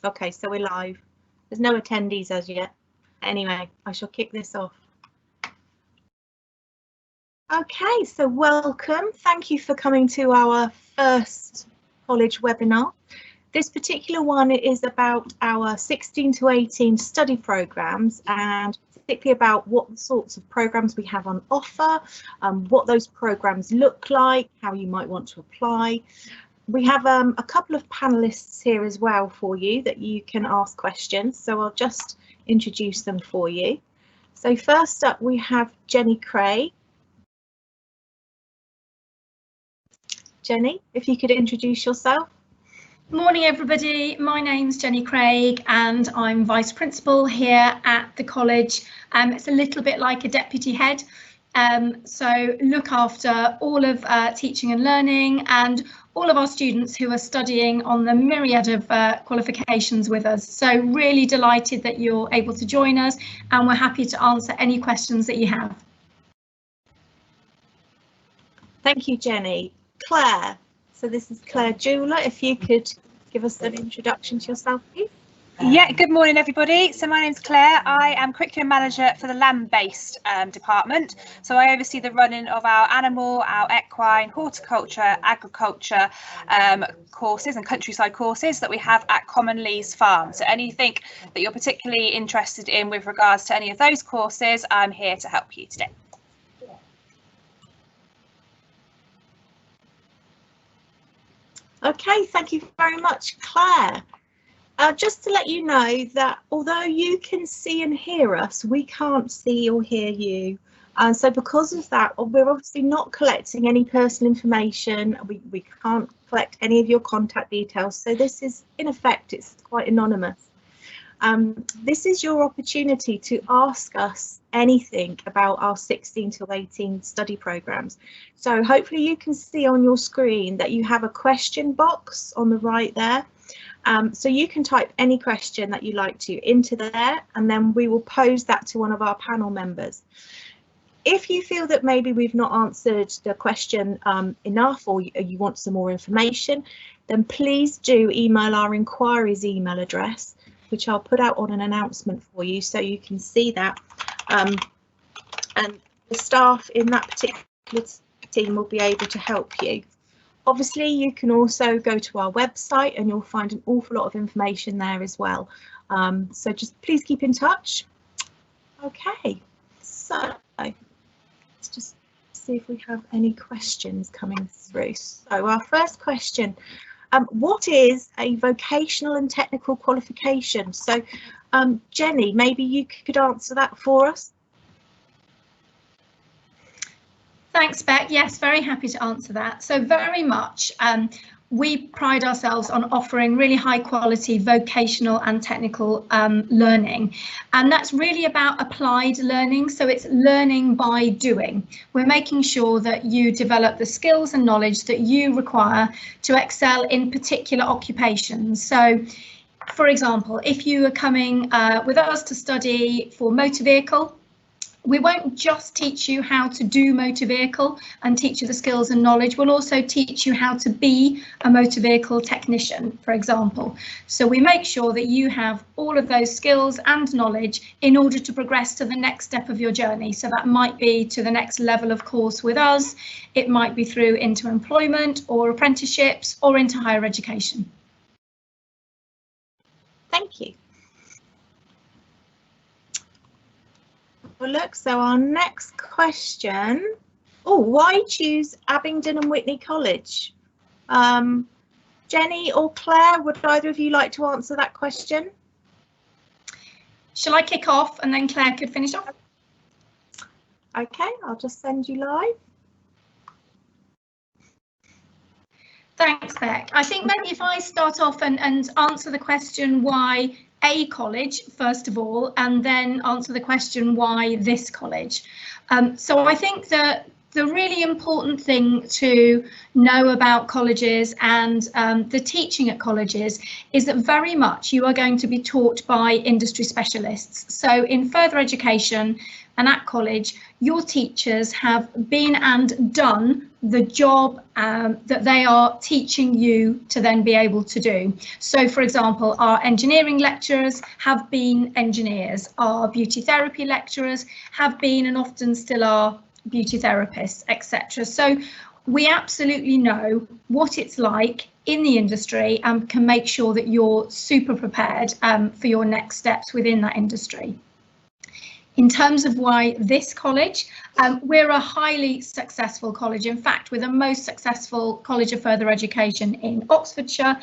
Okay, so we're live. There's no attendees as yet. Anyway, I shall kick this off. Okay, so welcome. Thank you for coming to our first college webinar. This particular one is about our 16 to 18 study programmes, and particularly about what sorts of programmes we have on offer, what those programmes look like, how you might want to apply. We have a couple of panellists here as well for you that you can ask questions, so I'll just introduce them for you. So first up we have Jenny Craig. Jenny, if you could introduce yourself. Morning everybody, my name's Jenny Craig and I'm Vice Principal here at the college. It's a little bit like a deputy head, so look after all of teaching and learning and all of our students who are studying on the myriad of qualifications with us. So really delighted that you're able to join us, and we're happy to answer any questions that you have. Thank you, Jenny. Claire, so this is Clair Juler. If you could give us an introduction to yourself, please. Yeah, good morning everybody. So my name's Claire. I am curriculum manager for the land-based department. So I oversee the running of our animal, our equine, horticulture, agriculture courses and countryside courses that we have at Common Lees Farm. So anything that you're particularly interested in with regards to any of those courses, I'm here to help you today. Okay, thank you very much, Claire. Just to let you know that although you can see and hear us, we can't see or hear you. And so because of that, we're obviously not collecting any personal information. We can't collect any of your contact details. So this is, in effect, it's quite anonymous. This is your opportunity to ask us anything about our 16 to 18 study programmes. So hopefully you can see on your screen that you have a question box on the right there. So you can type any question that you like to into there, and then we will pose that to one of our panel members. If you feel that maybe we've not answered the question enough, or you want some more information, then please do email our inquiries email address, which I'll put out on an announcement for you so you can see that. And the staff in that particular team will be able to help you. Obviously, you can also go to our website and you'll find an awful lot of information there as well. So just please keep in touch. Okay, so let's just see if we have any questions coming through. So our first question, what is a vocational and technical qualification? So Jenny, maybe you could answer that for us. Thanks, Beck. Yes, very happy to answer that. So very much, we pride ourselves on offering really high quality vocational and technical learning. And that's really about applied learning. So it's learning by doing. We're making sure that you develop the skills and knowledge that you require to excel in particular occupations. So, for example, if you are coming with us to study for motor vehicle, we won't just teach you how to do motor vehicle and teach you the skills and knowledge. We'll also teach you how to be a motor vehicle technician, for example. So we make sure that you have all of those skills and knowledge in order to progress to the next step of your journey. So that might be to the next level of course with us. It might be through into employment or apprenticeships or into higher education. Thank you. Look, so our next question, why choose Abingdon and Witney College? Jenny or Claire, would either of you like to answer that question? Shall I kick off and then Claire could finish off? Okay, I'll just send you live. Thanks, Beck. I think maybe if I start off and answer the question why a college, first of all, and then answer the question why this college. So I think that the really important thing to know about colleges and the teaching at colleges is that very much you are going to be taught by industry specialists. So in further education and at college, your teachers have been and done the job that they are teaching you to then be able to do. So, for example, our engineering lecturers have been engineers, our beauty therapy lecturers have been and often still are beauty therapists, etc. So we absolutely know what it's like in the industry and can make sure that you're super prepared for your next steps within that industry. In terms of why this college, we're a highly successful college. In fact, we're the most successful college of further education in Oxfordshire.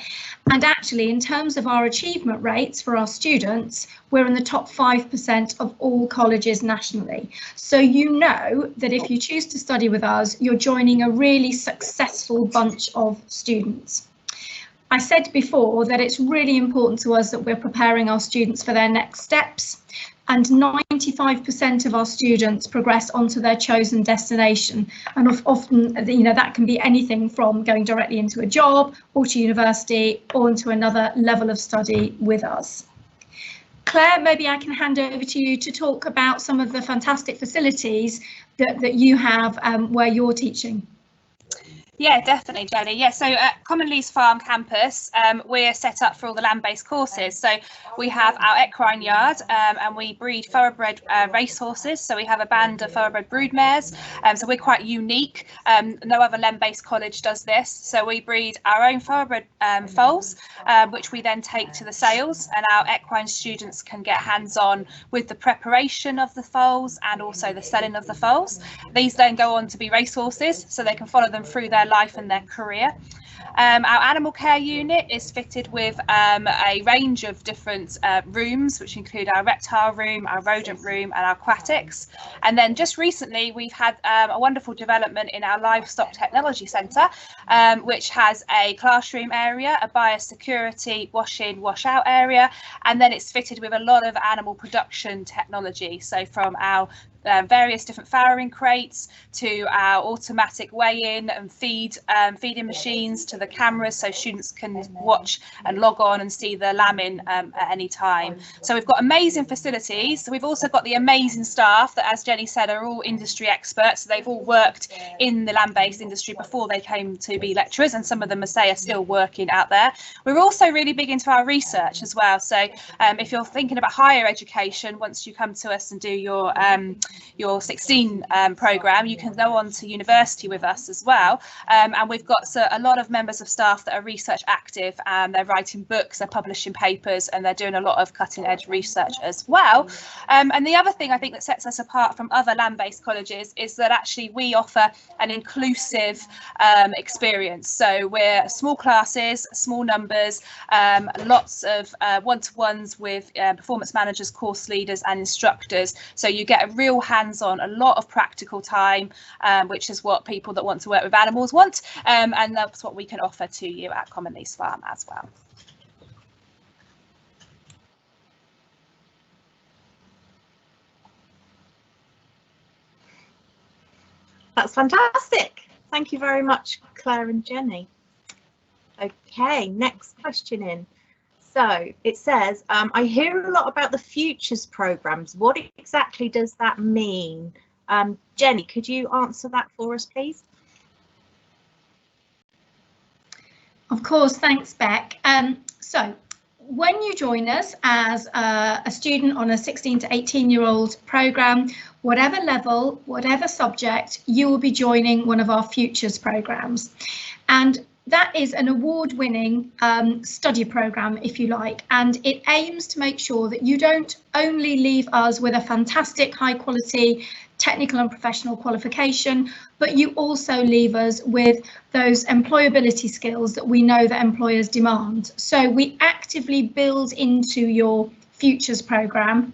And actually, in terms of our achievement rates for our students, we're in the top 5% of all colleges nationally. So you know that if you choose to study with us, you're joining a really successful bunch of students. I said before that it's really important to us that we're preparing our students for their next steps. And 95% of our students progress onto their chosen destination. And often, you know, that can be anything from going directly into a job or to university or into another level of study with us. Claire, maybe I can hand over to you to talk about some of the fantastic facilities that you have where you're teaching. Yeah, definitely, Jenny. Yeah, so at Commonleys Farm campus, we're set up for all the land-based courses. So we have our equine yard and we breed thoroughbred racehorses. So we have a band of thoroughbred broodmares. So we're quite unique. No other land-based college does this. So we breed our own thoroughbred foals, which we then take to the sales, and our equine students can get hands-on with the preparation of the foals and also the selling of the foals. These then go on to be racehorses, so they can follow them through their life and their career. Our animal care unit is fitted with a range of different rooms, which include our reptile room, our rodent room and our aquatics. And then just recently we've had a wonderful development in our livestock technology centre, which has a classroom area, a biosecurity wash-in, wash-out area, and then it's fitted with a lot of animal production technology. So from our various different farrowing crates to our automatic weigh-in and feeding machines to the cameras, so students can watch and log on and see the lambing at any time. So we've got amazing facilities. We've also got the amazing staff that, as Jenny said, are all industry experts. So they've all worked in the land-based industry before they came to be lecturers, and some of them, I say, are still working out there. We're also really big into our research as well. So if you're thinking about higher education, once you come to us and do your 16 programme, you can go on to university with us as well, and we've got a lot of members of staff that are research active, and they're writing books, they're publishing papers, and they're doing a lot of cutting edge research as well. And the other thing I think that sets us apart from other land-based colleges is that actually we offer an inclusive experience. So we're small classes, small numbers, lots of one-to-ones with performance managers, course leaders and instructors, so you get a real hands-on, a lot of practical time, which is what people that want to work with animals want, and that's what we can offer to you at Commonleys Farm as well. That's fantastic. Thank you very much, Claire and Jenny. Okay, next question in. So it says, I hear a lot about the futures programs. What exactly does that mean? Jenny, could you answer that for us, please? Of course, thanks, Beck. So when you join us as a student on a 16 to 18-year-old programme, whatever level, whatever subject, you will be joining one of our futures programmes. And that is an award-winning study programme, if you like, and it aims to make sure that you don't only leave us with a fantastic high-quality technical and professional qualification, but you also leave us with those employability skills that we know that employers demand. So we actively build into your futures programme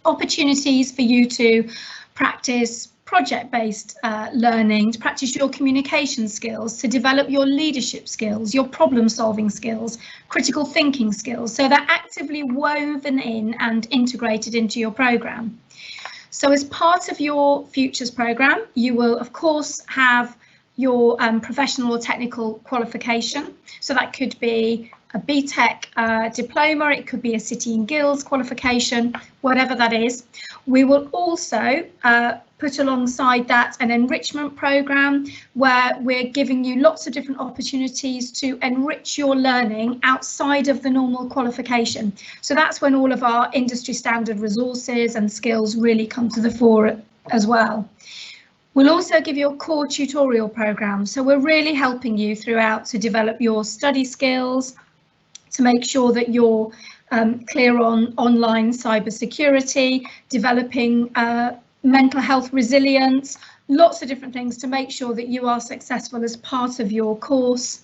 opportunities for you to practice project-based learning, to practice your communication skills, to develop your leadership skills, your problem-solving skills, critical thinking skills. So they're actively woven in and integrated into your programme. So as part of your futures programme, you will of course have your professional or technical qualification. So that could be a BTEC diploma, it could be a City and Guilds qualification, whatever that is. We will also put alongside that an enrichment programme where we're giving you lots of different opportunities to enrich your learning outside of the normal qualification. So that's when all of our industry standard resources and skills really come to the fore as well. We'll also give you a core tutorial programme. So we're really helping you throughout to develop your study skills, to make sure that you're clear on online cybersecurity, developing mental health resilience, lots of different things to make sure that you are successful as part of your course.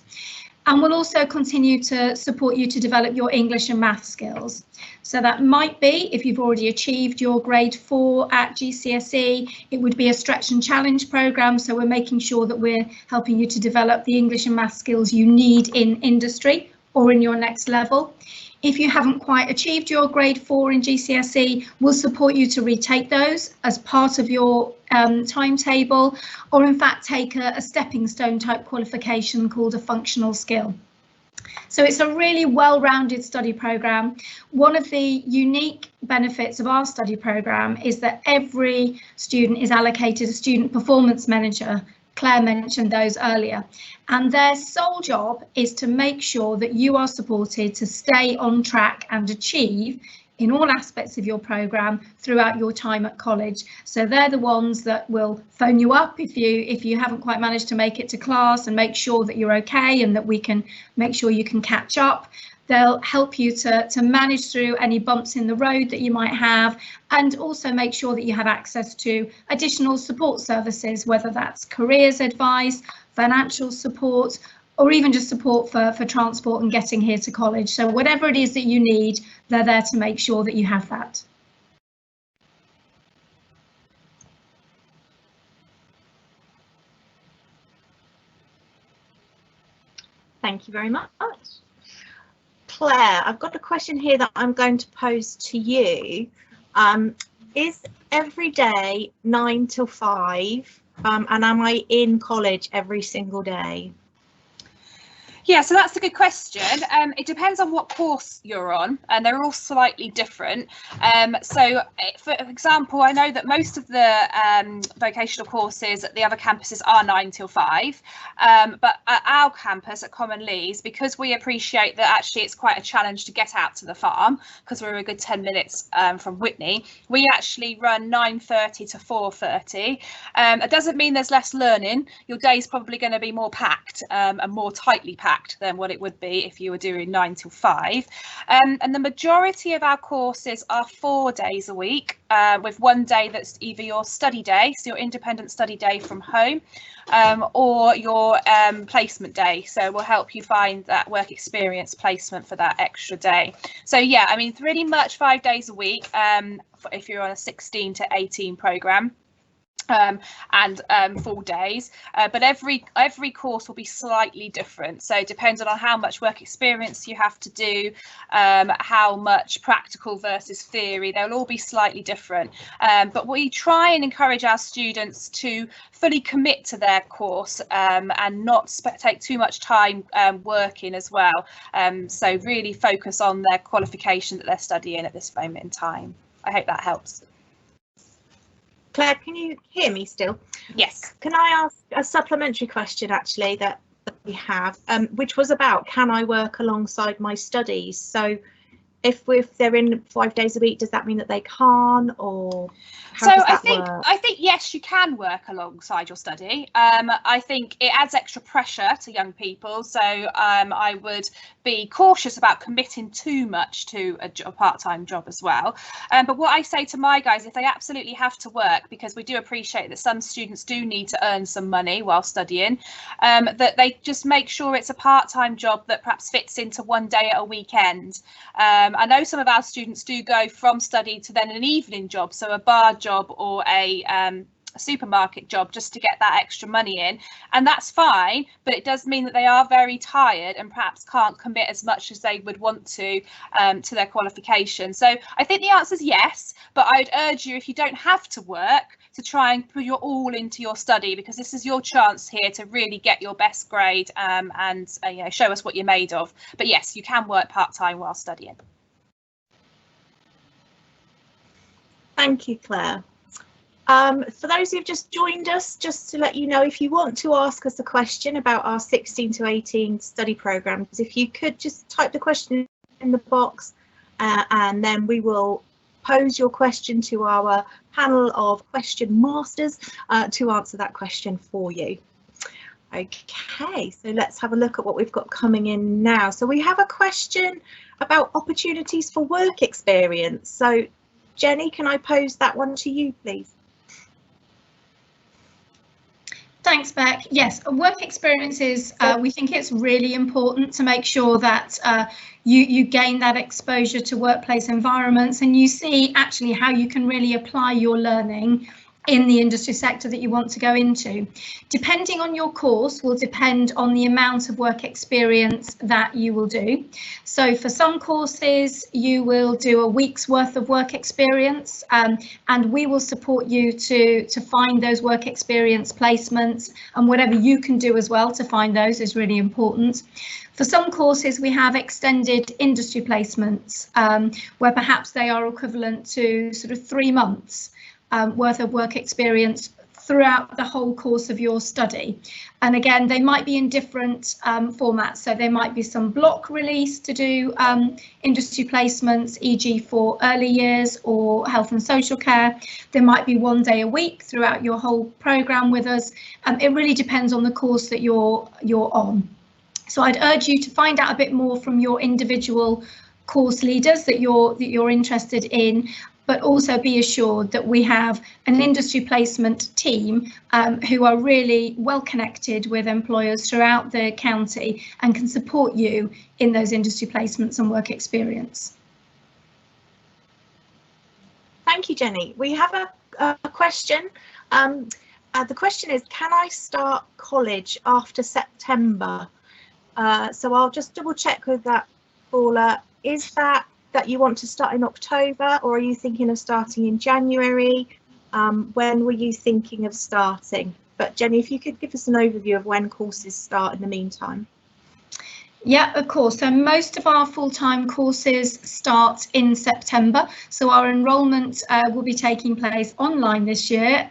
And we'll also continue to support you to develop your English and math skills. So that might be, if you've already achieved your grade 4 at GCSE, it would be a stretch and challenge programme. So we're making sure that we're helping you to develop the English and math skills you need in industry or in your next level. If you haven't quite achieved your grade 4 in GCSE, we'll support you to retake those as part of your timetable, or in fact take a stepping stone type qualification called a functional skill. So it's a really well-rounded study programme. One of the unique benefits of our study programme is that every student is allocated a student performance manager. Claire mentioned those earlier, and their sole job is to make sure that you are supported to stay on track and achieve in all aspects of your programme throughout your time at college. So they're the ones that will phone you up if you haven't quite managed to make it to class, and make sure that you're okay and that we can make sure you can catch up. They'll help you to manage through any bumps in the road that you might have, and also make sure that you have access to additional support services, whether that's careers advice, financial support, or even just support for transport and getting here to college. So whatever it is that you need, they're there to make sure that you have that. Thank you very much. Claire, I've got a question here that I'm going to pose to you. Is every day 9 till 5, and am I in college every single day? Yeah, so that's a good question. It depends on what course you're on, and they're all slightly different. So, for example, I know that most of the vocational courses at the other campuses are 9 till 5, but at our campus at Common Lees, because we appreciate that actually it's quite a challenge to get out to the farm, because we're a good 10 minutes from Witney, we actually run 9:30 to 4:30. It doesn't mean there's less learning. Your day's probably going to be more packed and more tightly packed than what it would be if you were doing 9 till 5. And the majority of our courses are 4 days a week, with one day that's either your study day, so your independent study day from home, or your placement day. So we'll help you find that work experience placement for that extra day. So yeah, I mean, pretty much 5 days a week if you're on a 16 to 18 programme. And 4 days, but every course will be slightly different. So depending on how much work experience you have to do, how much practical versus theory, they'll all be slightly different. But we try and encourage our students to fully commit to their course and not take too much time working as well. So really focus on their qualification that they're studying at this moment in time. I hope that helps. Claire, can you hear me still? Yes. Can I ask a supplementary question actually that we have, which was about, can I work alongside my studies? So if they're in 5 days a week, does that mean that they can't, or how does that work? I think yes, you can work alongside your study. I think it adds extra pressure to young people, so I would be cautious about committing too much to a part-time job as well. But what I say to my guys, if they absolutely have to work, because we do appreciate that some students do need to earn some money while studying, that they just make sure it's a part-time job that perhaps fits into one day at a weekend. I know some of our students do go from study to then an evening job, so a bar job or a a supermarket job just to get that extra money in, and that's fine, but it does mean that they are very tired and perhaps can't commit as much as they would want to their qualification. So I think the answer is yes, but I'd urge you, if you don't have to work, to try and put your all into your study, because this is your chance here to really get your best grade and you know, show us what you're made of. But yes, you can work part-time while studying. Thank you, Claire. For those who've just joined us, just to let you know, if you want to ask us a question about our 16 to 18 study programmes, if you could just type the question in the box and then we will pose your question to our panel of question masters to answer that question for you. Okay, so let's have a look at what we've got coming in now. So we have a question about opportunities for work experience. So Jenny, can I pose that one to you, please? Thanks, Beck. Yes, work experiences, we think it's really important to make sure that you gain that exposure to workplace environments and you see actually how you can really apply your learning in the industry sector that you want to go into. Depending on your course will depend on the amount of work experience that you will do. So for some courses you will do a week's worth of work experience and we will support you to find those work experience placements, and whatever you can do as well to find those is really important. For some courses we have extended industry placements where perhaps they are equivalent to sort of 3 months worth of work experience throughout the whole course of your study. And again, they might be in different formats. So there might be some block release to do industry placements, e.g. for early years or health and social care. There might be 1 day a week throughout your whole programme with us. It really depends on the course that you're on. So I'd urge you to find out a bit more from your individual course leaders that you're interested in, but also be assured that we have an industry placement team who are really well connected with employers throughout the county and can support you in those industry placements and work experience. Thank you, Jenny. We have a question. The question is, can I start college after September? So I'll just double check with that, Paula. Is that you want to start in October, or are you thinking of starting in January? When were you thinking of starting? But Jenny, if you could give us an overview of when courses start in the meantime. Yeah, of course. So most of our full-time courses start in September. So our enrolment will be taking place online this year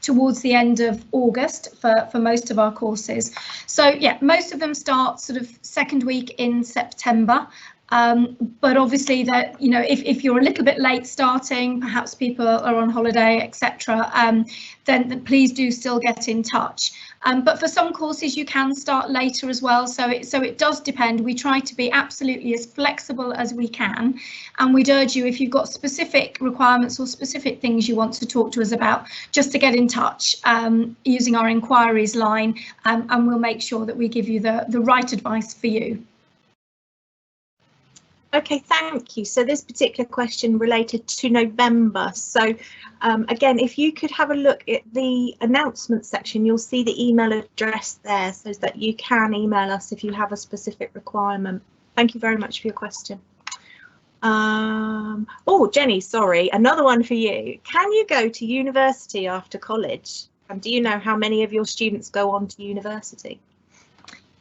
towards the end of August for most of our courses. So yeah, most of them start sort of second week in September. But obviously that, you know, if you're a little bit late starting, perhaps people are on holiday, etc., then please do still get in touch. But for some courses you can start later as well, so it does depend. We try to be absolutely as flexible as we can, and we'd urge you, if you've got specific requirements or specific things you want to talk to us about, just to get in touch using our inquiries line, and we'll make sure that we give you the right advice for you. Okay, thank you. So this particular question related to November. So again, if you could have a look at the announcement section, you'll see the email address there so that you can email us if you have a specific requirement. Thank you very much for your question. Oh, Jenny, sorry, another one for you. Can you go to university after college? And do you know how many of your students go on to university?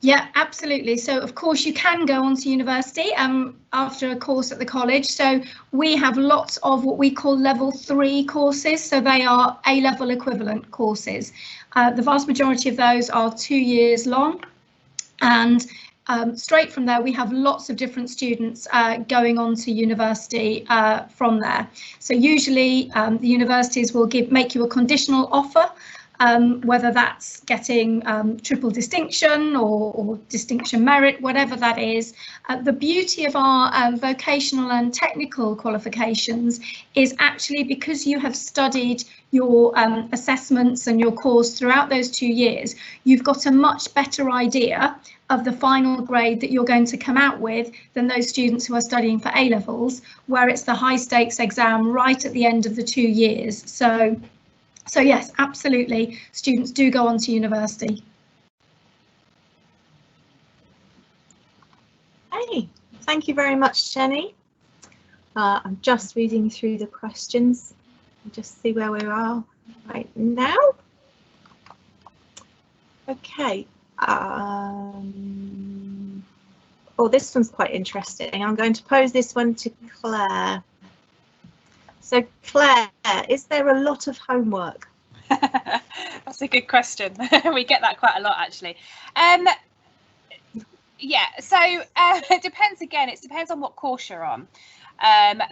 Yeah, absolutely. So of course you can go on to university after a course at the college. So we have lots of what we call level 3 courses. So they are A-level equivalent courses. The vast majority of those are 2 years long, and straight from there we have lots of different students going on to university from there. So usually the universities will make you a conditional offer. Whether that's getting triple distinction or distinction merit, whatever that is. The beauty of our vocational and technical qualifications is actually because you have studied your assessments and your course throughout those 2 years, you've got a much better idea of the final grade that you're going to come out with than those students who are studying for A-levels, where it's the high stakes exam right at the end of the 2 years. So yes, absolutely, students do go on to university. Hey, thank you very much, Jenny. I'm just reading through the questions and just see where we are right now. Okay. Oh, this one's quite interesting. I'm going to pose this one to Claire. So Claire, is there a lot of homework? That's a good question. We get that quite a lot, actually. Yeah, so it depends again. It depends on what course you're on.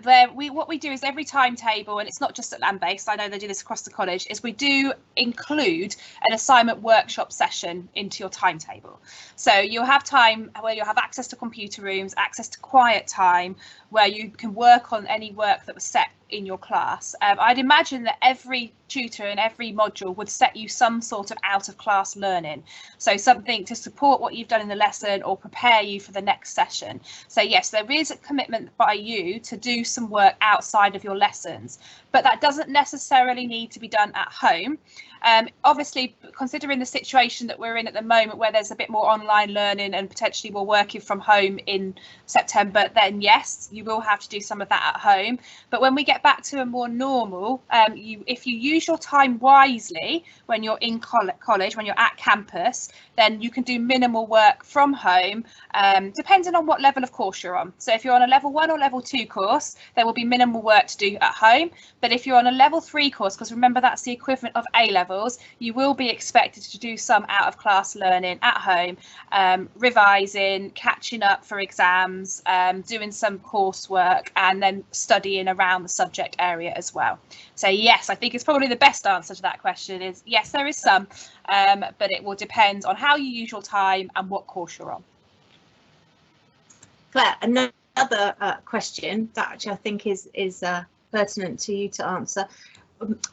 What we do is every timetable, and it's not just at land-based, I know they do this across the college, is we do include an assignment workshop session into your timetable. So you'll have time where you'll have access to computer rooms, access to quiet time, where you can work on any work that was set in your class. I'd imagine that every tutor in every module would set you some sort of out of class learning, so something to support what you've done in the lesson or prepare you for the next session. So yes, there is a commitment by you to do some work outside of your lessons, but that doesn't necessarily need to be done at home. Obviously, considering the situation that we're in at the moment, where there's a bit more online learning and potentially we're working from home in September, then yes, you will have to do some of that at home. But when we get back to a more normal, if you use your time wisely when you're in college, when you're at campus, then you can do minimal work from home, depending on what level of course you're on. So if you're on a level 1 or level 2 course, there will be minimal work to do at home. But if you're on a level 3 course, because remember that's the equivalent of A levels, you will be expected to do some out of class learning at home, revising, catching up for exams, doing some coursework, and then studying around the subject area as well. So yes, I think it's probably the best answer to that question is yes, there is some, but it will depend on how you use your time and what course you're on. Claire, another question that actually I think is pertinent to you to answer.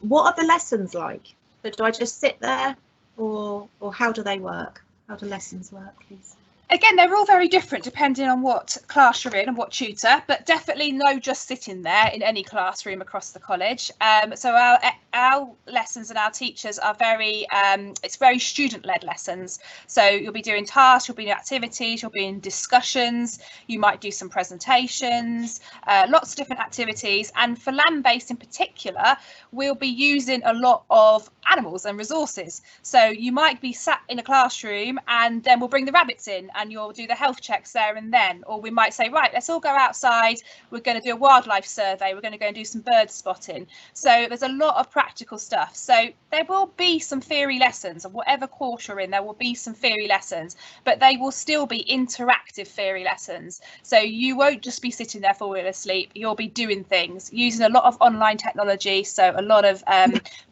What are the lessons like? Do I just sit there, or how do they work? How do lessons work, please? Again, they're all very different depending on what class you're in and what tutor, but definitely no just sitting there in any classroom across the college. So our lessons and our teachers are it's very student-led lessons. So you'll be doing tasks, you'll be doing activities, you'll be in discussions, you might do some presentations, lots of different activities. And for land-based in particular, we'll be using a lot of animals and resources. So you might be sat in a classroom and then we'll bring the rabbits in and you'll do the health checks there and then, or we might say, right, let's all go outside, we're going to do a wildlife survey, we're going to go and do some bird spotting. So there's a lot of practical stuff. So there will be some theory lessons, of whatever course you're in, there will be some theory lessons, but they will still be interactive theory lessons. So you won't just be sitting there falling asleep, you'll be doing things using a lot of online technology, so a lot of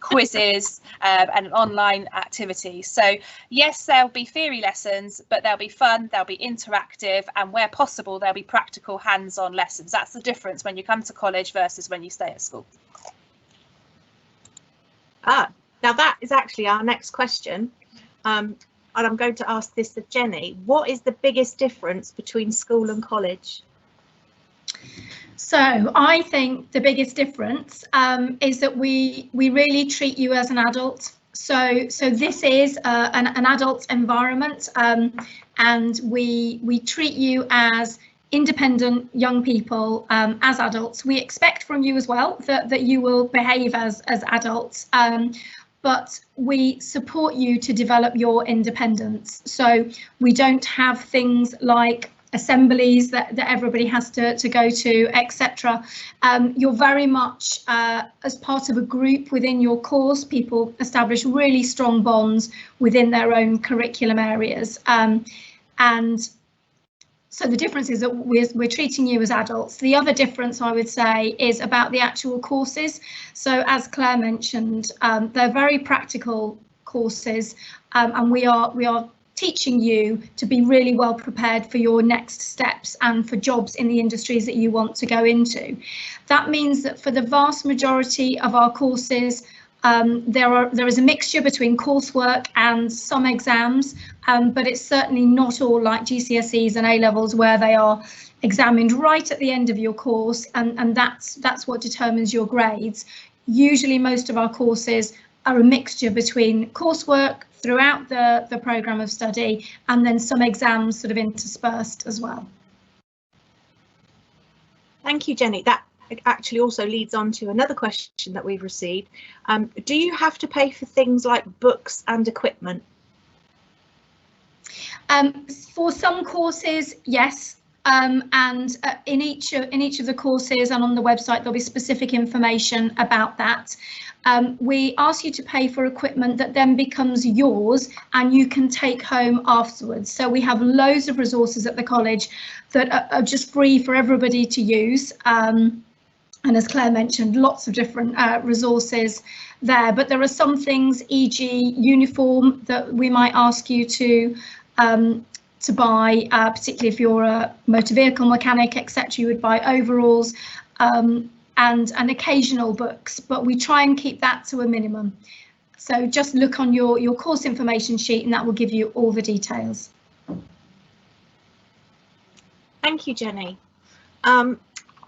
quizzes and online activities. So yes, there'll be theory lessons, but they'll be fun, they'll be interactive, and where possible there'll be practical hands-on lessons. That's the difference when you come to college versus when you stay at school. Now that is actually our next question, and I'm going to ask this of Jenny. What is the biggest difference between school and college? So I think the biggest difference is that we really treat you as an adult. So this is an adult environment, and we treat you as independent young people, as adults. We expect from you as well that you will behave as adults, but we support you to develop your independence. So we don't have things like assemblies that everybody has to go to, etc. You're very much as part of a group within your course. People establish really strong bonds within their own curriculum areas, and so the difference is that we're treating you as adults. The other difference, I would say, is about the actual courses. So as Claire mentioned, they're very practical courses, and we are teaching you to be really well prepared for your next steps and for jobs in the industries that you want to go into. That means that for the vast majority of our courses, there is a mixture between coursework and some exams, but it's certainly not all like GCSEs and A levels where they are examined right at the end of your course, and that's what determines your grades. Usually most of our courses are a mixture between coursework throughout the programme of study and then some exams sort of interspersed as well. Thank you, Jenny. That actually also leads on to another question that we've received. Do you have to pay for things like books and equipment? For some courses, yes. And in each of the courses and on the website, there'll be specific information about that. We ask you to pay for equipment that then becomes yours and you can take home afterwards. So we have loads of resources at the college that are just free for everybody to use. And as Claire mentioned, lots of different resources there. But there are some things, e.g. uniform, that we might ask you to buy, particularly if you're a motor vehicle mechanic, etc. You would buy overalls and occasional books, but we try and keep that to a minimum. So just look on your course information sheet and that will give you all the details. Thank you, Jenny.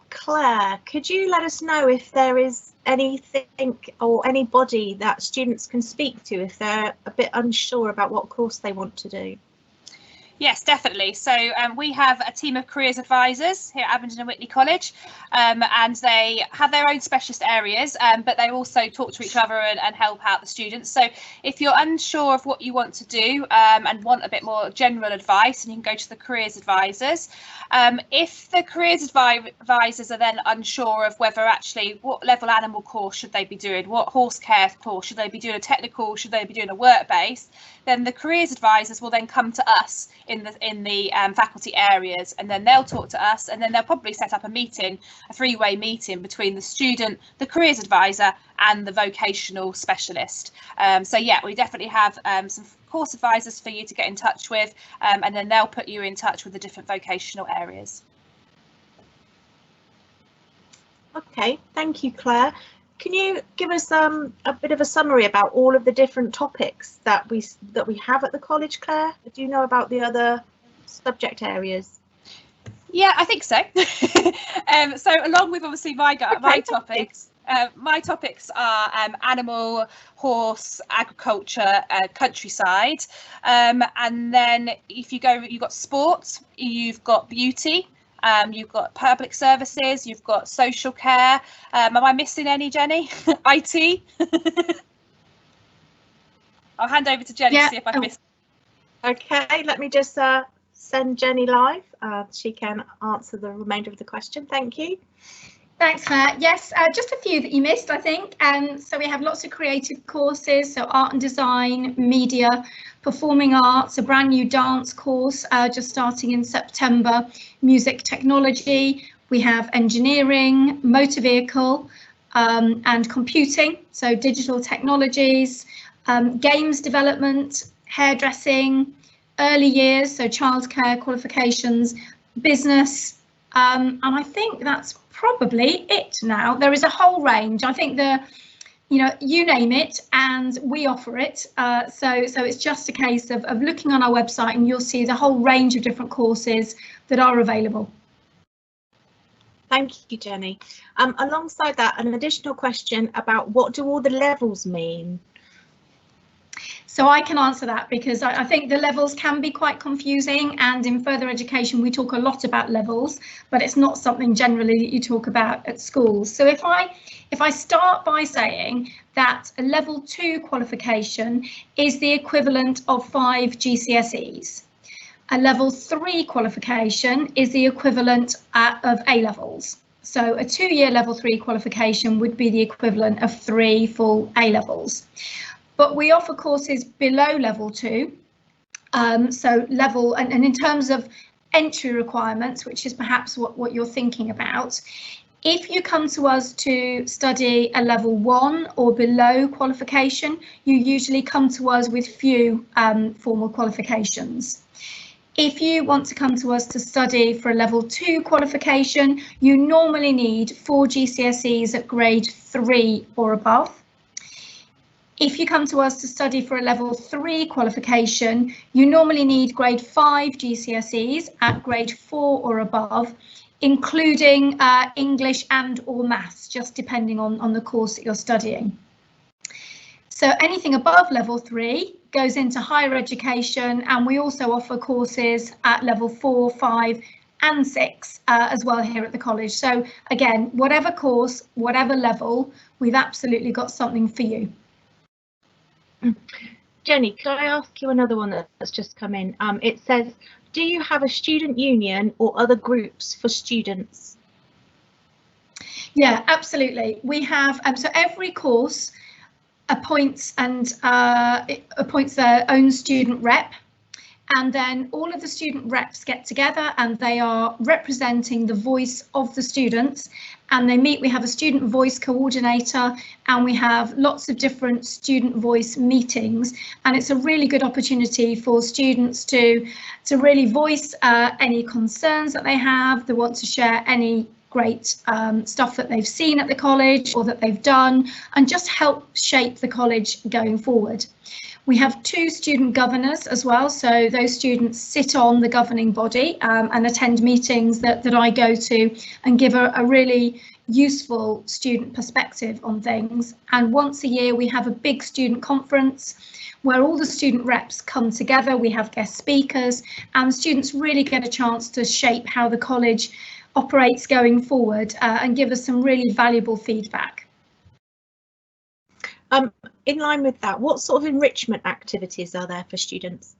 Claire, could you let us know if there is anything or anybody that students can speak to if they're a bit unsure about what course they want to do? Yes, definitely. So we have a team of careers advisors here at Abingdon Witney College, and they have their own specialist areas, but they also talk to each other and help out the students. So if you're unsure of what you want to do and want a bit more general advice, then you can go to the careers advisors. If the careers advisors are then unsure of whether actually what level animal course should they be doing, what horse care course should they be doing, a technical, should they be doing a work-based, then the careers advisors will then come to us in the faculty areas, and then they'll talk to us, and then they'll probably set up a meeting, a three-way meeting between the student, the careers advisor and the vocational specialist. So yeah, we definitely have some course advisors for you to get in touch with, and then they'll put you in touch with the different vocational areas. Okay, thank you, Claire. Can you give us a bit of a summary about all of the different topics that we have at the college, Claire? Do you know about the other subject areas? Yeah, I think so. So along with obviously my topics, my topics are animal, horse, agriculture, countryside, and then if you go, you've got sports, you've got beauty. You've got public services, you've got social care. Am I missing any, Jenny? IT? I'll hand over to Jenny to see if I've missed. Okay, let me just send Jenny live. She can answer the remainder of the question. Thank you. Thanks, Claire. Yes, just a few that you missed, I think. So we have lots of creative courses, so art and design, media, performing arts, a brand new dance course just starting in September, music technology. We have engineering, motor vehicle and computing, so digital technologies, games development, hairdressing, early years, so childcare qualifications, business, and I think that's probably it now. There is a whole range. I think you name it and we offer it. So it's just a case of looking on our website and you'll see the whole range of different courses that are available. Thank you, Jenny. Alongside that, an additional question about what do all the levels mean? So I can answer that because I think the levels can be quite confusing, and in further education we talk a lot about levels, but it's not something generally that you talk about at schools. So if I start by saying that a level 2 qualification is the equivalent of 5 GCSEs. A level 3 qualification is the equivalent of A levels. So a 2-year level 3 qualification would be the equivalent of 3 full A levels. But we offer courses below level 2, so level, and in terms of entry requirements, which is perhaps what you're thinking about, if you come to us to study a level 1 or below qualification, you usually come to us with few formal qualifications. If you want to come to us to study for a level 2 qualification, you normally need 4 GCSEs at grade 3 or above. If you come to us to study for a level 3 qualification, you normally need grade 5 GCSEs at grade 4 or above, including English and or maths, just depending on the course that you're studying. So anything above level 3 goes into higher education, and we also offer courses at level 4, 5 and 6 as well here at the college. So again, whatever course, whatever level, we've absolutely got something for you. Jenny, could I ask you another one that's just come in? It says, do you have a student union or other groups for students? Yeah, absolutely. We have, so every course appoints their own student rep, and then all of the student reps get together and they are representing the voice of the students, and they meet. We have a student voice coordinator, and we have lots of different student voice meetings, and it's a really good opportunity for students to really voice any concerns that they have. They want to share any great stuff that they've seen at the college or that they've done, and just help shape the college going forward. We have 2 student governors as well, so those students sit on the governing body and attend meetings that I go to and give a really useful student perspective on things. And once a year we have a big student conference where all the student reps come together. We have guest speakers, and students really get a chance to shape how the college operates going forward and give us some really valuable feedback. In line with that, what sort of enrichment activities are there for students?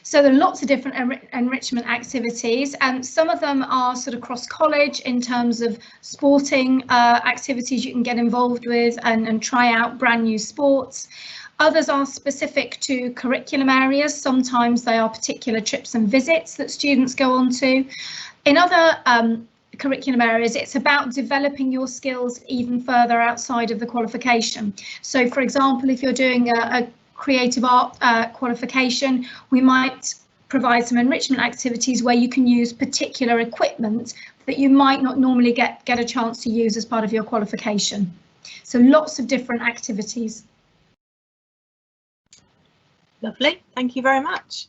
So there are lots of different enrichment activities, and some of them are sort of cross college in terms of sporting activities you can get involved with and try out brand new sports. Others are specific to curriculum areas. Sometimes they are particular trips and visits that students go on to. In other curriculum areas, it's about developing your skills even further outside of the qualification. So, for example, if you're doing a creative art qualification, we might provide some enrichment activities where you can use particular equipment that you might not normally get a chance to use as part of your qualification. So lots of different activities. Lovely, thank you very much.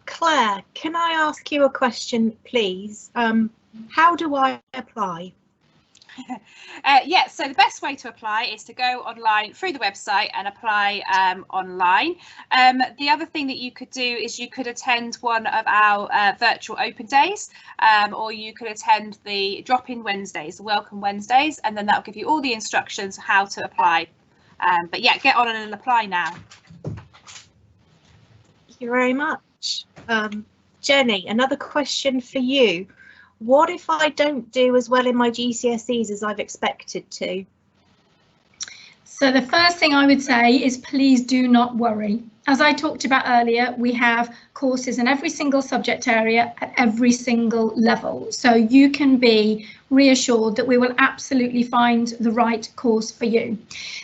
Claire, can I ask you a question, please? How do I apply? Yeah, so the best way to apply is to go online through the website and apply online. The other thing that you could do is you could attend one of our virtual open days, or you could attend the drop-in Wednesdays, the welcome Wednesdays, and then that'll give you all the instructions how to apply. But yeah, get on and apply now. Thank you very much. Jenny, another question for you. What if I don't do as well in my GCSEs as I've expected to? So the first thing I would say is please do not worry. As I talked about earlier, we have courses in every single subject area at every single level. So you can be reassured that we will absolutely find the right course for you.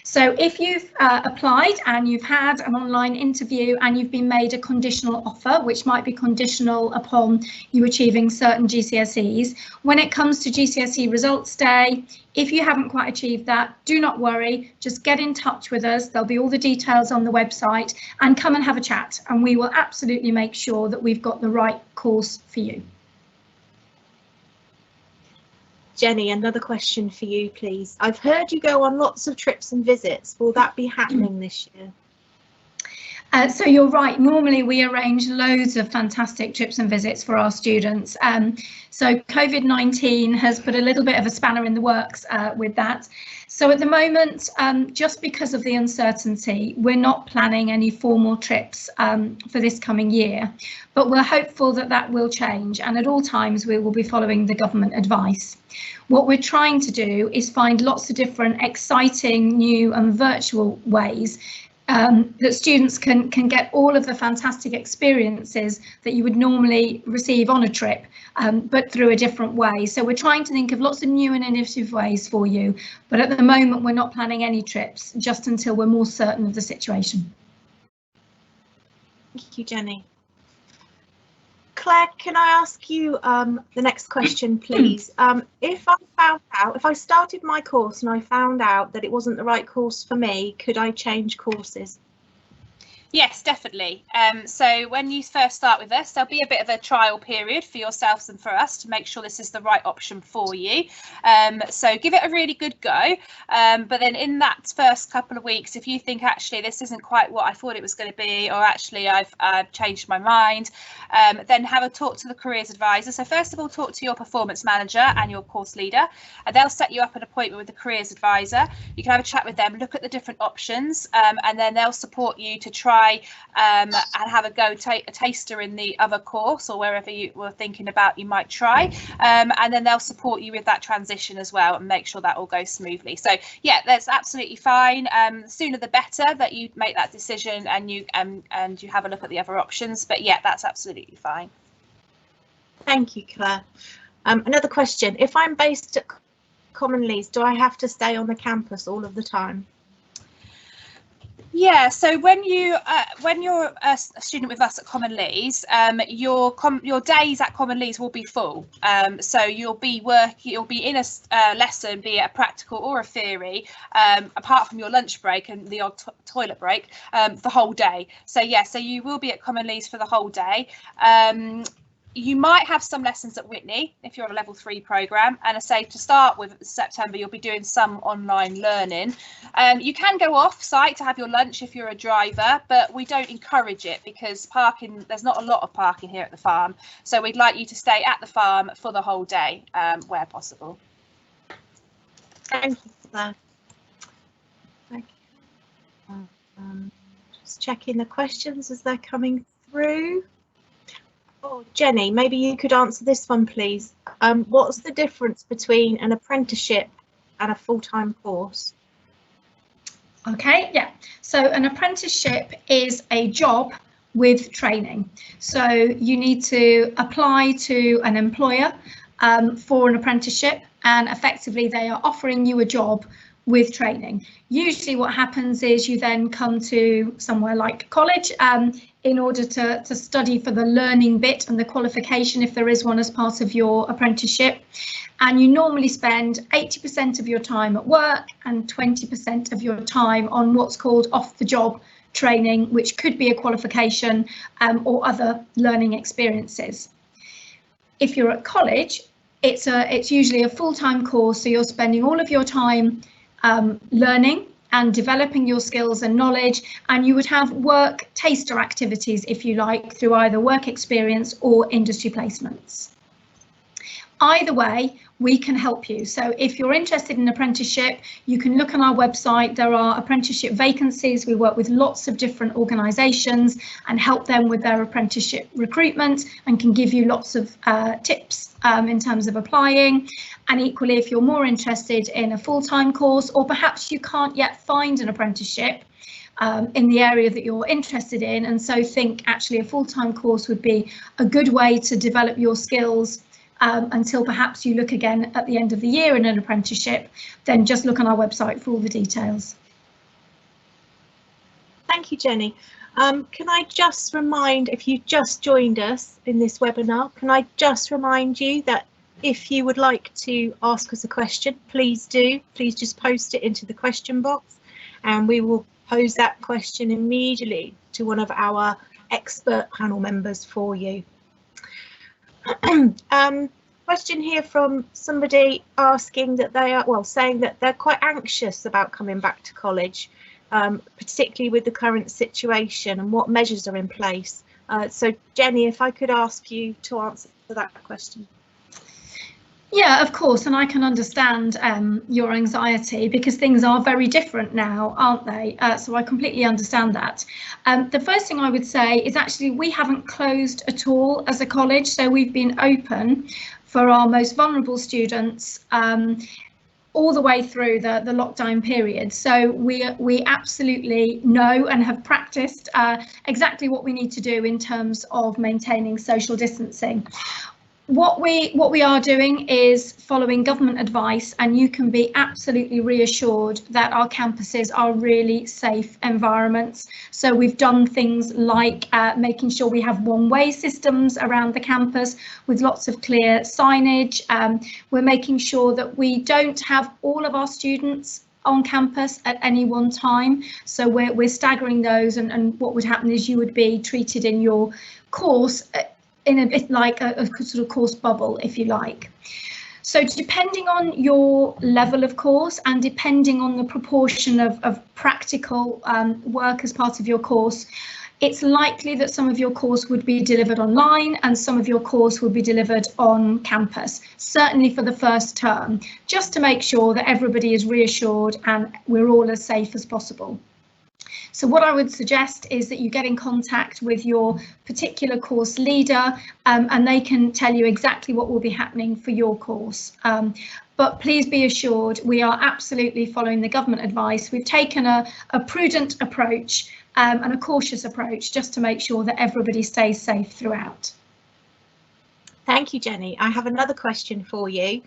So if you've applied and you've had an online interview and you've been made a conditional offer, which might be conditional upon you achieving certain GCSEs, when it comes to GCSE results day, if you haven't quite achieved that, do not worry, just get in touch with us. There'll be all the details on the website, and come and have a chat, and we will absolutely make sure that we've got the right course for you. Jenny, another question for you, please. I've heard you go on lots of trips and visits. Will that be happening this year? So you're right, normally we arrange loads of fantastic trips and visits for our students. So COVID-19 has put a little bit of a spanner in the works with that. So at the moment, just because of the uncertainty, we're not planning any formal trips for this coming year, but we're hopeful that that will change, and at all times we will be following the government advice. What we're trying to do is find lots of different exciting new and virtual ways that students can get all of the fantastic experiences that you would normally receive on a trip, but through a different way. So we're trying to think of lots of new and innovative ways for you, but at the moment we're not planning any trips, just until we're more certain of the situation. Thank you, Jenny. Claire, can I ask you the next question, please? If I started my course and I found out that it wasn't the right course for me, could I change courses? Yes, definitely. So when you first start with us, there'll be a bit of a trial period for yourselves and for us to make sure this is the right option for you. So give it a really good go. But then in that first couple of weeks, if you think actually this isn't quite what I thought it was going to be, or actually I've changed my mind, then have a talk to the careers advisor. So first of all, talk to your performance manager and your course leader, and they'll set you up an appointment with the careers advisor. You can have a chat with them, look at the different options, and then they'll support you to try and have a go, take a taster in the other course or wherever you were thinking about you might try, and then they'll support you with that transition as well and make sure that all goes smoothly. So yeah, that's absolutely fine. The sooner the better that you make that decision and you have a look at the other options, but yeah, that's absolutely fine. Thank you, Claire. Another question: if I'm based at Common Leys, do I have to stay on the campus all of the time? Yeah, so when you're a student with us at Common Leys, your days at Common Leys will be full. So you'll be in a lesson, be it a practical or a theory, apart from your lunch break and the odd toilet break, the whole day. So yeah, so you will be at Common Leys for the whole day. You might have some lessons at Witney if you're a level 3 programme, and I say to start with September you'll be doing some online learning. You can go off site to have your lunch if you're a driver, but we don't encourage it because parking, there's not a lot of parking here at the farm, so we'd like you to stay at the farm for the whole day where possible. Thank you for that. Thank you. Just checking the questions as they're coming through. Oh, Jenny, maybe you could answer this one, please. What's the difference between an apprenticeship and a full-time course? Okay, yeah. So an apprenticeship is a job with training. So you need to apply to an employer for an apprenticeship, and effectively they are offering you a job with training. Usually what happens is you then come to somewhere like college in order to study for the learning bit and the qualification, if there is one, as part of your apprenticeship. And you normally spend 80% of your time at work and 20% of your time on what's called off-the-job training, which could be a qualification or other learning experiences. If you're at college, it's usually a full-time course, so you're spending all of your time learning and developing your skills and knowledge, and you would have work taster activities, if you like, through either work experience or industry placements. Either way, we can help you. So if you're interested in apprenticeship, you can look on our website. There are apprenticeship vacancies. We work with lots of different organisations and help them with their apprenticeship recruitment, and can give you lots of tips in terms of applying. And equally, if you're more interested in a full-time course, or perhaps you can't yet find an apprenticeship in the area that you're interested in, and so think actually a full-time course would be a good way to develop your skills until perhaps you look again at the end of the year in an apprenticeship, then just look on our website for all the details. Thank you, Jenny. Can I just remind, if you just joined us in this webinar, can I just remind you that if you would like to ask us a question, please do. Please just post it into the question box, and we will pose that question immediately to one of our expert panel members for you. Question here from somebody asking that they are, well, saying that they're quite anxious about coming back to college, particularly with the current situation, and what measures are in place. So Jenny, if I could ask you to answer that question. Yeah, of course, and I can understand your anxiety, because things are very different now, aren't they? So I completely understand that. The first thing I would say is actually we haven't closed at all as a college, so we've been open for our most vulnerable students all the way through the lockdown period. So we absolutely know and have practiced exactly what we need to do in terms of maintaining social distancing. What we are doing is following government advice, and you can be absolutely reassured that our campuses are really safe environments. So we've done things like making sure we have one-way systems around the campus with lots of clear signage. We're making sure that we don't have all of our students on campus at any one time. So we're staggering those, and what would happen is you would be treated in your course in a bit like a sort of course bubble, if you like. So depending on your level of course and depending on the proportion of practical work as part of your course, it's likely that some of your course would be delivered online and some of your course would be delivered on campus, certainly for the first term, just to make sure that everybody is reassured and we're all as safe as possible. So what I would suggest is that you get in contact with your particular course leader and they can tell you exactly what will be happening for your course. But please be assured we are absolutely following the government advice. We've taken a prudent approach and a cautious approach just to make sure that everybody stays safe throughout. Thank you, Jenny. I have another question for you.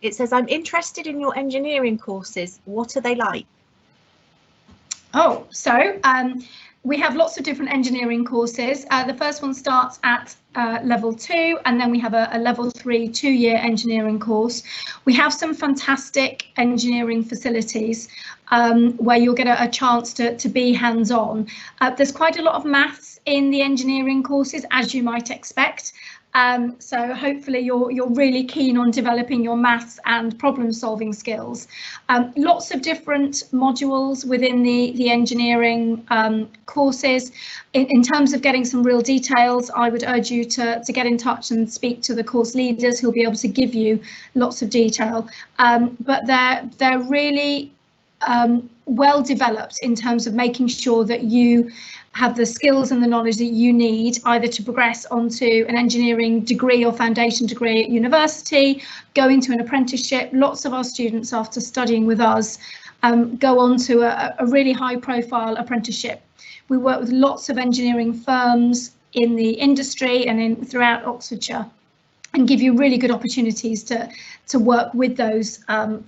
It says, I'm interested in your engineering courses. What are they like? Oh, so we have lots of different engineering courses. The first one starts at level 2, and then we have a level 3 2-year engineering course. We have some fantastic engineering facilities where you'll get a chance to be hands-on. There's quite a lot of maths in the engineering courses, as you might expect. So hopefully you're really keen on developing your maths and problem solving skills. Lots of different modules within the engineering courses. In terms of getting some real details, I would urge you to get in touch and speak to the course leaders who'll be able to give you lots of detail. But they're really well developed in terms of making sure that you have the skills and the knowledge that you need either to progress onto an engineering degree or foundation degree at university, go into an apprenticeship. Lots of our students, after studying with us, go on to a really high profile apprenticeship. We work with lots of engineering firms in the industry and throughout Oxfordshire, and give you really good opportunities to work with those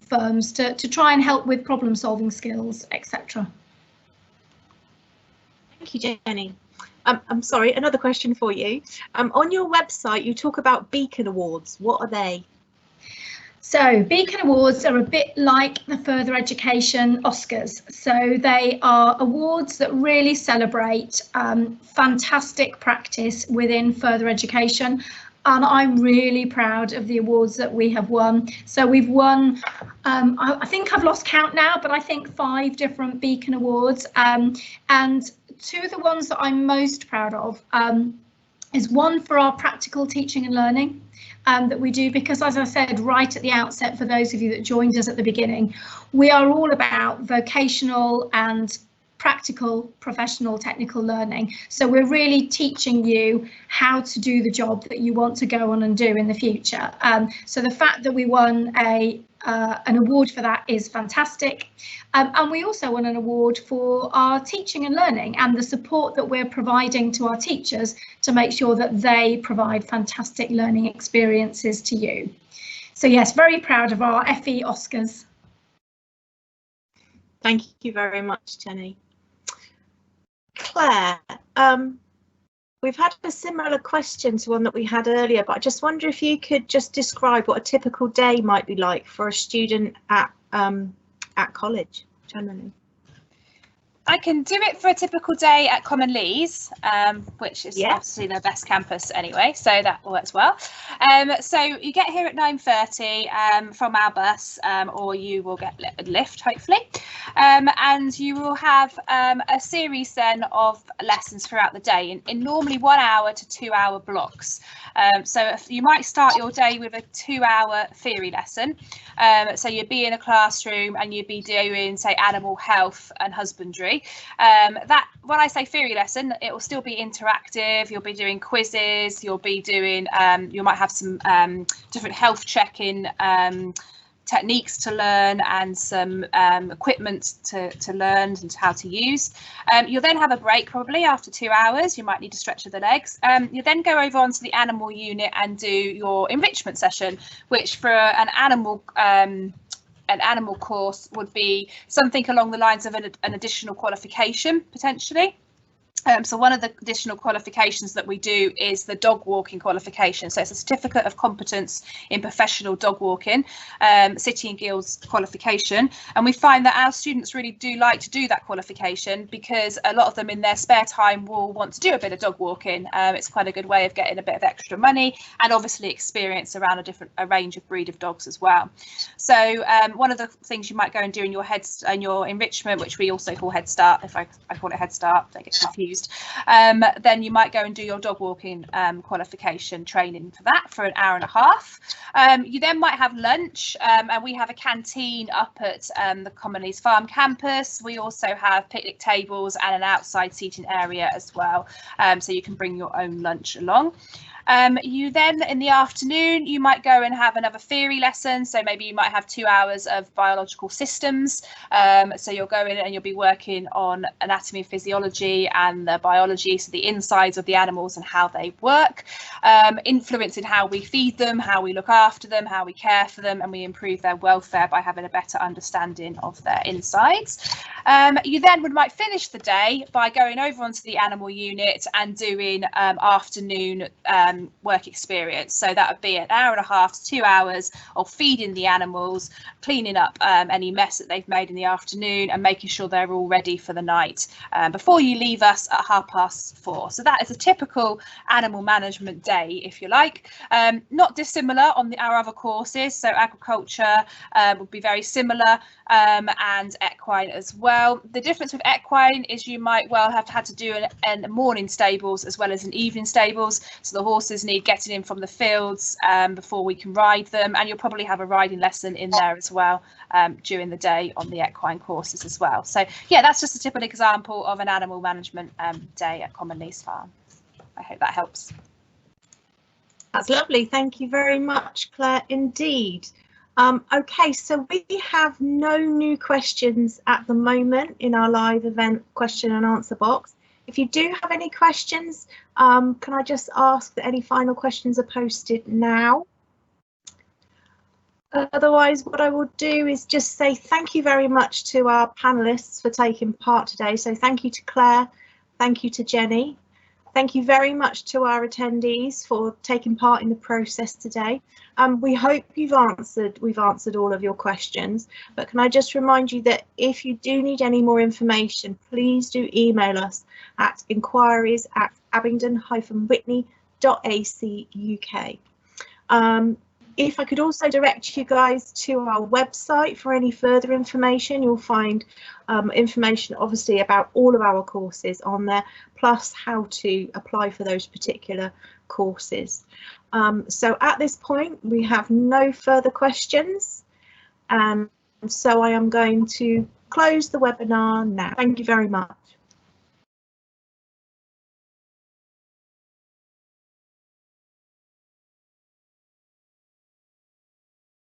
firms to try and help with problem solving skills, etc. Thank you, Jenny. I'm sorry, another question for you. On your website, you talk about Beacon Awards. What are they? So Beacon Awards are a bit like the Further Education Oscars. So they are awards that really celebrate fantastic practice within further education. And I'm really proud of the awards that we have won. So we've won, I think I've lost count now, but I think 5 different Beacon Awards. And 2 of the ones that I'm most proud of is one for our practical teaching and learning that we do, because as I said right at the outset, for those of you that joined us at the beginning, we are all about vocational and practical, professional, technical learning. So we're really teaching you how to do the job that you want to go on and do in the future. So the fact that we won an award for that is fantastic. And we also won an award for our teaching and learning and the support that we're providing to our teachers to make sure that they provide fantastic learning experiences to you. So yes, very proud of our FE Oscars. Thank you very much, Jenny. Claire, we've had a similar question to one that we had earlier, but I just wonder if you could just describe what a typical day might be like for a student at college generally. I can do it for a typical day at Common Lees, which is obviously the best campus anyway, so that works well. So you get here at 9:30 from our bus, or you will get a lift hopefully, and you will have a series then of lessons throughout the day in normally 1 hour to 2 hour blocks. So if you might start your day with a 2-hour theory lesson. So you'd be in a classroom and you'd be doing, say, animal health and husbandry. That, when I say theory lesson, it will still be interactive. You'll be doing quizzes. You'll be doing, you might have some different health checking techniques to learn and some equipment to learn and how to use. You'll then have a break probably after 2 hours. You might need to stretch the legs. You then go over onto the animal unit and do your enrichment session, which for an animal course would be something along the lines of an additional qualification potentially. So one of the additional qualifications that we do is the dog walking qualification. So it's a certificate of competence in professional dog walking, City and Guilds qualification. And we find that our students really do like to do that qualification because a lot of them in their spare time will want to do a bit of dog walking. It's quite a good way of getting a bit of extra money and obviously experience around a range of breed of dogs as well. So one of the things you might go and do in your enrichment, which we also call Head Start, if I call it Head Start, I get confused. Then you might go and do your dog walking qualification training for that for an hour and a half. You then might have lunch, and we have a canteen up at the Commonleys Farm campus. We also have picnic tables and an outside seating area as well, so you can bring your own lunch along. You then in the afternoon you might go and have another theory lesson, so maybe you might have 2 hours of biological systems, so you'll go in and you'll be working on anatomy and physiology and the biology, so the insides of the animals and how they work, influencing how we feed them, how we look after them, how we care for them, and we improve their welfare by having a better understanding of their insides. You then might finish the day by going over onto the animal unit and doing afternoon work experience. So that would be an hour and a half to 2 hours of feeding the animals, cleaning up any mess that they've made in the afternoon and making sure they're all ready for the night before you leave us at 4:30. So that is a typical animal management day, if you like. Not dissimilar on our other courses. So agriculture would be very similar, and equine as well. The difference with equine is you might well have had to do a morning stables as well as an evening stables. So the horses need getting in from the fields before we can ride them, and you'll probably have a riding lesson in there as well during the day on the equine courses as well. So yeah, that's just a typical example of an animal management day at Commonleys Farm. I hope that helps. That's lovely. Thank you very much, Claire, indeed. OK, so we have no new questions at the moment in our live event question and answer box. If you do have any questions, can I just ask that any final questions are posted now? Otherwise, what I will do is just say thank you very much to our panelists for taking part today. So thank you to Claire, thank you to Jenny. Thank you very much to our attendees for taking part in the process today. We hope we've answered all of your questions, but can I just remind you that if you do need any more information, please do email us at inquiries@abingdon-witney.ac.uk. If I could also direct you guys to our website for any further information, you'll find information obviously about all of our courses on there, plus how to apply for those particular courses. So at this point, we have no further questions. So I am going to close the webinar now. Thank you very much.